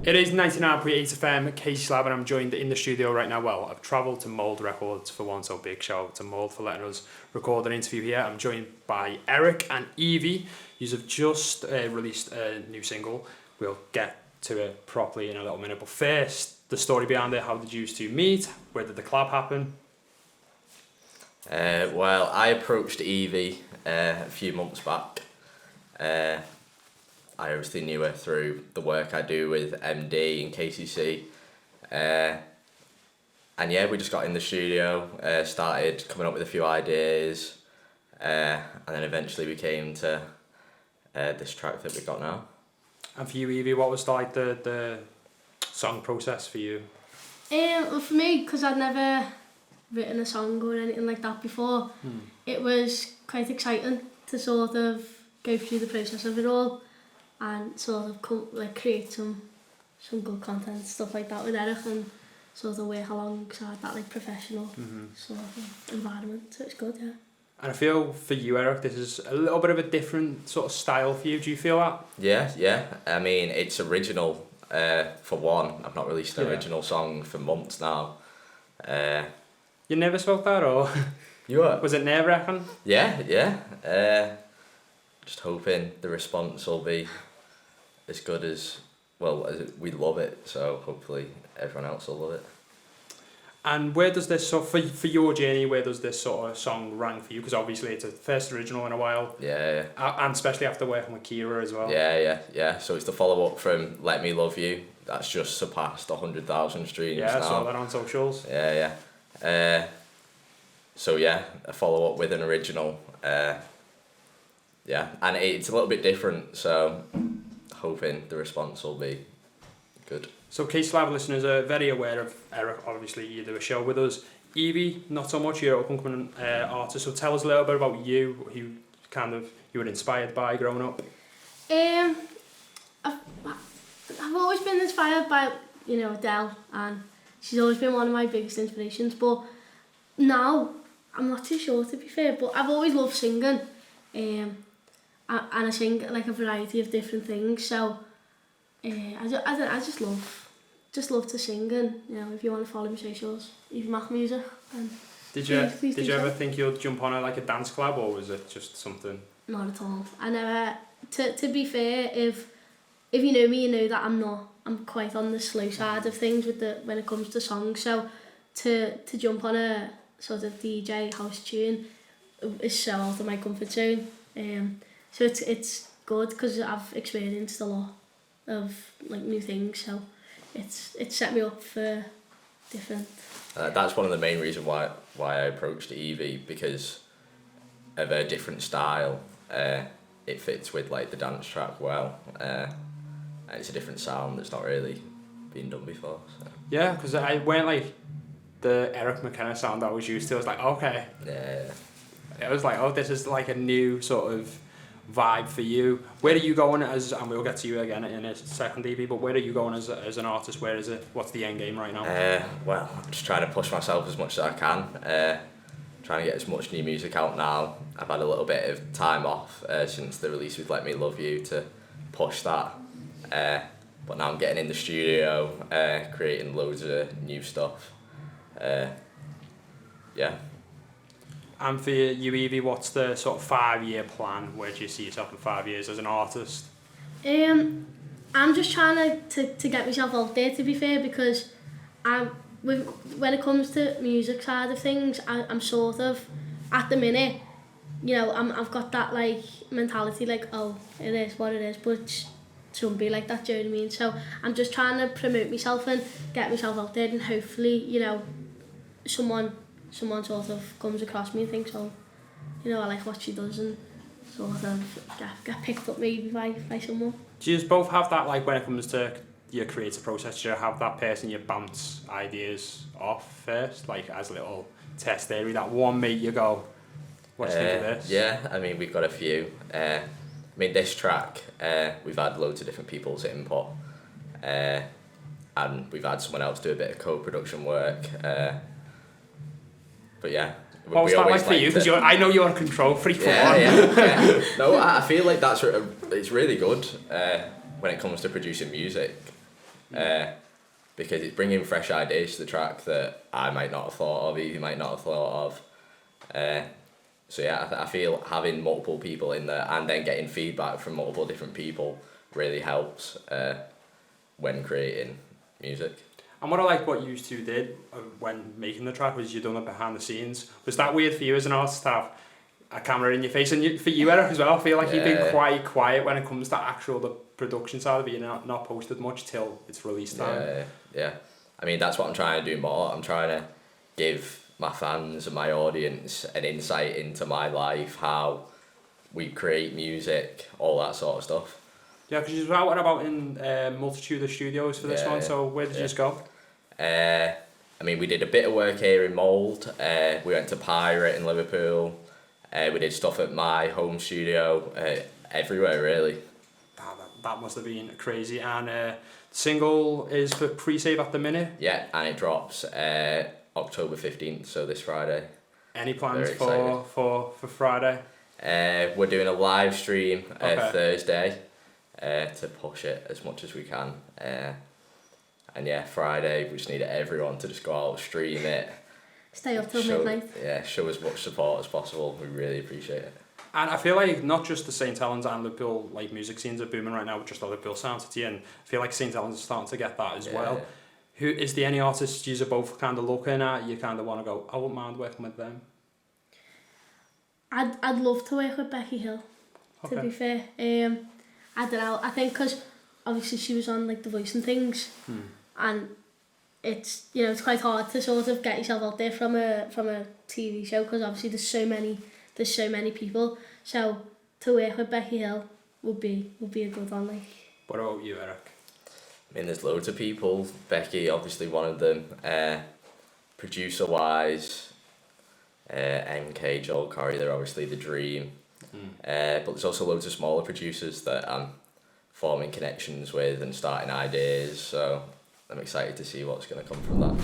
It is 99.8 FM, Casey Slab, and I'm joined in the studio right now. Well, I've travelled to Mould Records for one, so big shout out to Mould for letting us record an interview here. I'm joined by Eric and Evie. You have just released a new single. We'll get to it properly in a little minute, but first, the story behind it. How did you two meet? Where did the collab happen? Well, I approached Evie a few months back. I obviously knew her through the work I do with MD and KCC. And yeah, we just got in the studio, started coming up with a few ideas, and then eventually we came to this track that we've got now. And for you, Evie, what was like the song process for you? Well, for me, because I'd never written a song or anything like that before, it was quite exciting to sort of go through the process of it all and sort of create some good content, stuff like that with Eric, and sort of work alongside that like professional sort of environment. So it's good, yeah. And I feel for you, Eric, this is a little bit of a different sort of style for you. Do you feel that? Yeah. I mean, it's original. For one, I've not released an original song for months now. You nervous about that, or you were? Was it nerve-wracking? Yeah. Just hoping the response will be as good as we love it. So hopefully everyone else will love it. And where does this, so for your journey, where does this sort of song rank for you? Because obviously it's a first original in a while. Yeah. And especially after working with Kira as well. Yeah. So it's the follow-up from Let Me Love You. That's just surpassed 100,000 streams now. Yeah, I saw that on socials. Yeah. So yeah, a follow-up with an original. Yeah, and it's a little bit different, so hoping the response will be good. So K-Slab listeners are very aware of Eric. Obviously, you do a show with us. Evie, not so much. You're an up-and-coming artist. So tell us a little bit about you, who you were inspired by growing up. I've always been inspired by Adele, and she's always been one of my biggest inspirations. But now I'm not too sure, to be fair. But I've always loved singing, and I sing like a variety of different things. So I just love to sing, and if you want to follow me socials, Evie Mac Music. Did you ever think you'd jump on a dance club, or was it just something? Not at all. I never. To be fair, if you know me, you know that I'm quite on the slow side of things when it comes to songs. So to jump on a sort of DJ house tune is so out of my comfort zone. So it's good because I've experienced a lot of like new things. So it's set me up for different. That's one of the main reasons why I approached Evie, because of her different style. It fits with like the dance track well. And it's a different sound that's not really been done before. So. Yeah, because I went like the Eric McKenna sound I was used to. I was like, okay. Yeah. I was like, oh, this is like a new sort of vibe for you. Where are you going and we'll get to you again in a second, Evie, but where are you going as an artist? Where is it? What's the end game right now? Well, I'm just trying to push myself as much as I can. Trying to get as much new music out now. I've had a little bit of time off since the release with Let Me Love You to push that. But now I'm getting in the studio, creating loads of new stuff. Yeah. And for you, Evie, what's the sort of 5-year plan? Where do you see yourself in 5 years as an artist? I'm just trying to get myself out there, to be fair, because when it comes to music side of things, I'm sort of, at the minute, I've got that like mentality like, oh, it is what it is, but it shouldn't be like that, do you know what I mean? So I'm just trying to promote myself and get myself out there, and hopefully, someone sort of comes across me and thinks, oh, I like what she does, and sort of get picked up maybe by someone. Do you both have that, like when it comes to your creative process, do you have that person you bounce ideas off first, like as a little test area, that one mate you go, what do you think of this? Yeah, I mean, we've got a few. This track, we've had loads of different people's input, and we've had someone else do a bit of co-production work. But yeah. What was that like for you? Because I know you're a control freak for one. Yeah. No, I feel like it's really good when it comes to producing music. because it's bringing fresh ideas to the track that I might not have thought of, Evie might not have thought of. So yeah, I feel having multiple people in there and then getting feedback from multiple different people really helps when creating music. And what I like what you two did when making the track was you done it behind the scenes. Was that weird for you as an artist to have a camera in your face? And for you, Eric, as well, I feel like you've been quite quiet when it comes to the production side of it. You're not posted much till it's release time. Yeah. I mean, that's what I'm trying to do more. I'm trying to give my fans and my audience an insight into my life, how we create music, all that sort of stuff. Yeah, because you were out and about in multitude of studios for this one, so where did you just go? I mean, we did a bit of work here in Mould, we went to Pirate in Liverpool, we did stuff at my home studio, everywhere really. That must have been crazy. And the single is for pre-save at the minute? Yeah, and it drops October 15th, so this Friday. Any plans for Friday? We're doing a live stream Thursday to push it as much as we can. And yeah, Friday we just need everyone to just go out, stream it. Stay up till midnight. Yeah, show as much support as possible. We really appreciate it. And I feel like not just the St Helens and Liverpool like music scenes are booming right now, but just the Liverpool Sound City, and I feel like St Helens is starting to get that as well. Who is there any artists you are both kind of looking at? You kind of want to go, I wouldn't mind working with them. I'd love to work with Becky Hill. To be fair, I don't know. I think because obviously she was on like The Voice and things, and it's it's quite hard to sort of get yourself out there from a TV show because obviously there's so many people. So to work with Becky Hill would be a good one. Like. What about you, Eric? I mean, there's loads of people. Becky, obviously one of them. Producer wise, MK, Joel Corey, they're obviously the dream. But there's also loads of smaller producers that I'm forming connections with and starting ideas. So I'm excited to see what's going to come from that.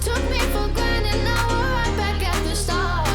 Took me for granted, now we're right back at the start.